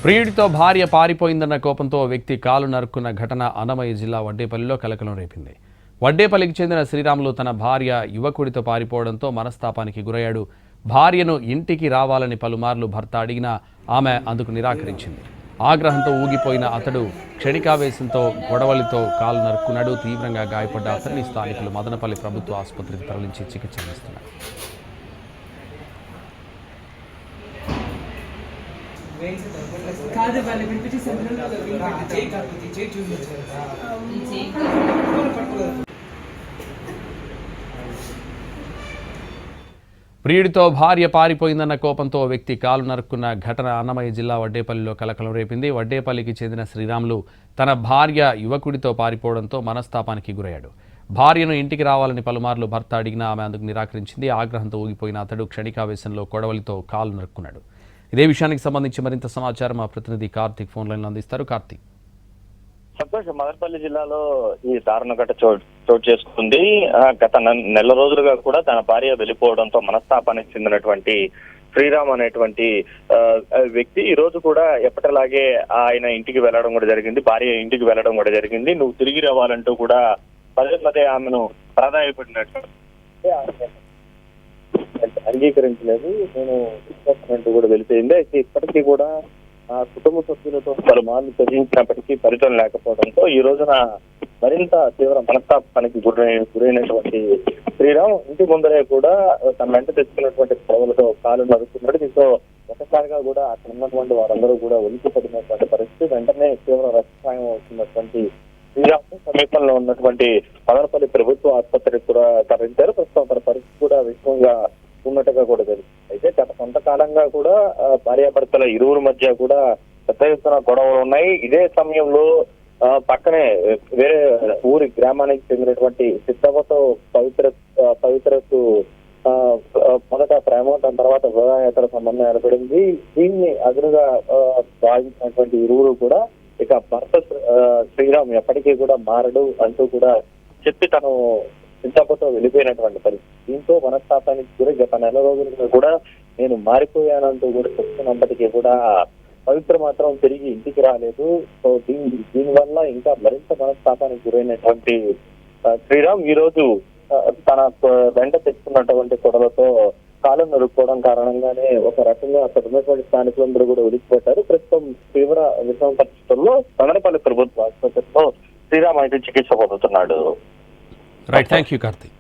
ప్రియుడితో భార్య పారిపోయిందన్న కోపంతో వ్యక్తి కాలు నరుక్కున్న ఘటన అన్నమయ్య జిల్లా వడ్డేపల్లిలో కలకలం రేపింది. వడ్డేపల్లికి చెందిన శ్రీరాములు తన భార్య యువకుడితో పారిపోవడంతో మనస్తాపానికి గురయ్యాడు. భార్యను ఇంటికి రావాలని పలుమార్లు భర్త అడిగినా ఆమె అందుకు నిరాకరించింది. ఆగ్రహంతో ఊగిపోయిన అతడు క్షణికావేశంతో గొడవలితో కాలు నరుక్కున్నాడు. తీవ్రంగా గాయపడ్డ అతడిని స్థానికులు మదనపల్లి ప్రభుత్వ ఆసుపత్రికి తరలించి చికిత్స అందిస్తున్నారు. ప్రియుడితో భార్య పారిపోయిందన్న కోపంతో వ్యక్తి కాలు నరుక్కున్న ఘటన అన్నమయ్య జిల్లా వడ్డేపల్లిలో కలకలం రేపింది. వడ్డేపల్లికి చెందిన శ్రీరాములు తన భార్య యువకుడితో పారిపోవడంతో మనస్తాపానికి గురయ్యాడు. భార్యను ఇంటికి రావాలని పలుమార్లు భర్త అడిగినా ఆమె అందుకు నిరాకరించింది. ఆగ్రహంతో ఊగిపోయిన అతడు క్షణికావేశంలో కొడవలితో కాలు నరుక్కున్నాడు. ఇదే విషయానికి సంబంధించి మరింత సమాచారం మా ప్రతినిధి కార్తీక్ ఫోన్ లైన్లో అందిస్తారు. కార్తీక్. సంతోష్, మదనపల్లి జిల్లాలో ఈ దారుణ ఘట చోటు చేసుకుంది. గత నెల రోజులుగా కూడా తన భార్య వెళ్ళిపోవడంతో మనస్తాపానికి చెందినటువంటి శ్రీరామ్ అనేటువంటి వ్యక్తి ఈ రోజు కూడా ఎప్పటిలాగే ఆయన ఇంటికి వెళ్ళడం కూడా జరిగింది. భార్య ఇంటికి వెళ్ళడం కూడా జరిగింది. నువ్వు తిరిగి రావాలంటూ కూడా పదే పదే ఆమెను ప్రాధాన్యపడినట్టు అంగీకరించలేదు. నేను విశ్వాసంటూ కూడా వెళ్ళిపోయింది. అయితే ఇప్పటికీ కూడా ఆ కుటుంబ సభ్యులతో పలుమార్లు చదివించినప్పటికీ ఫలితం లేకపోవడంతో ఈ రోజున మరింత తీవ్ర మనస్తాపానికి గురైనటువంటి శ్రీరామ్ ఇంటి ముందరే కూడా తన వెంట తెచ్చుకున్నటువంటి పొడవులతో కాలు నరుకున్నాడు. దీంతో ఒకసారిగా కూడా అక్కడ ఉన్నటువంటి వారందరూ కూడా ఉలికి పడినటువంటి పరిస్థితి. వెంటనే తీవ్ర రక్తపాయం అవుతున్నటువంటి శ్రీరామ్ సమీపంలో ఉన్నటువంటి మదనపల్లి ప్రభుత్వ ఆసుపత్రికి కూడా తరలించారు. ప్రస్తుతం తన పరిస్థితి కూడా విషమంగా ఉన్నట్టుగా కూడా తెలుసు. అయితే గత కొంతకాలంగా కూడా భార్యాభర్తల ఇరువురు మధ్య కూడా పెద్ద ఎత్తున గొడవలు ఉన్నాయి. ఇదే సమయంలో పక్కనే వేరే ఊరి గ్రామానికి చెందినటువంటి సిద్ధవతో పవిత్రకు మొదట ప్రేమ, దాని తర్వాత వివాహేతర సంబంధం ఏర్పడింది. దీన్ని అదునుగా భావించినటువంటి ఇరువురు కూడా ఇక భర్త శ్రీరామ్ ఎప్పటికీ కూడా మారడు అంటూ కూడా చెప్పి తను సిద్ధవతో వెళ్ళిపోయినటువంటి పరిస్థితి. దీంతో మనస్తాపానికి గురి గత నెల రోజులుగా కూడా నేను మారిపోయానంటూ కూడా చెప్తున్నప్పటికీ కూడా పవిత్ర మాత్రం తిరిగి ఇంటికి రాలేదు. సో దీనివల్ల ఇంకా మరింత మనస్తాపానికి గురైనటువంటి శ్రీరామ్ ఈ రోజు తన వెంట తెచ్చుకున్నటువంటి కొడలతో కాలు నరుక్కోవడం కారణంగానే ఒక రకంగా అక్కడ ఉన్నటువంటి స్థానికులందరూ కూడా ఉలికిపోతారు. ప్రస్తుతం తీవ్ర విషమ పరిస్థితుల్లో మదనపల్లి ప్రభుత్వ ఆసుపత్రిలో శ్రీరామ్ అయితే చికిత్స పొందుతున్నాడు. Right, thank you Karthik.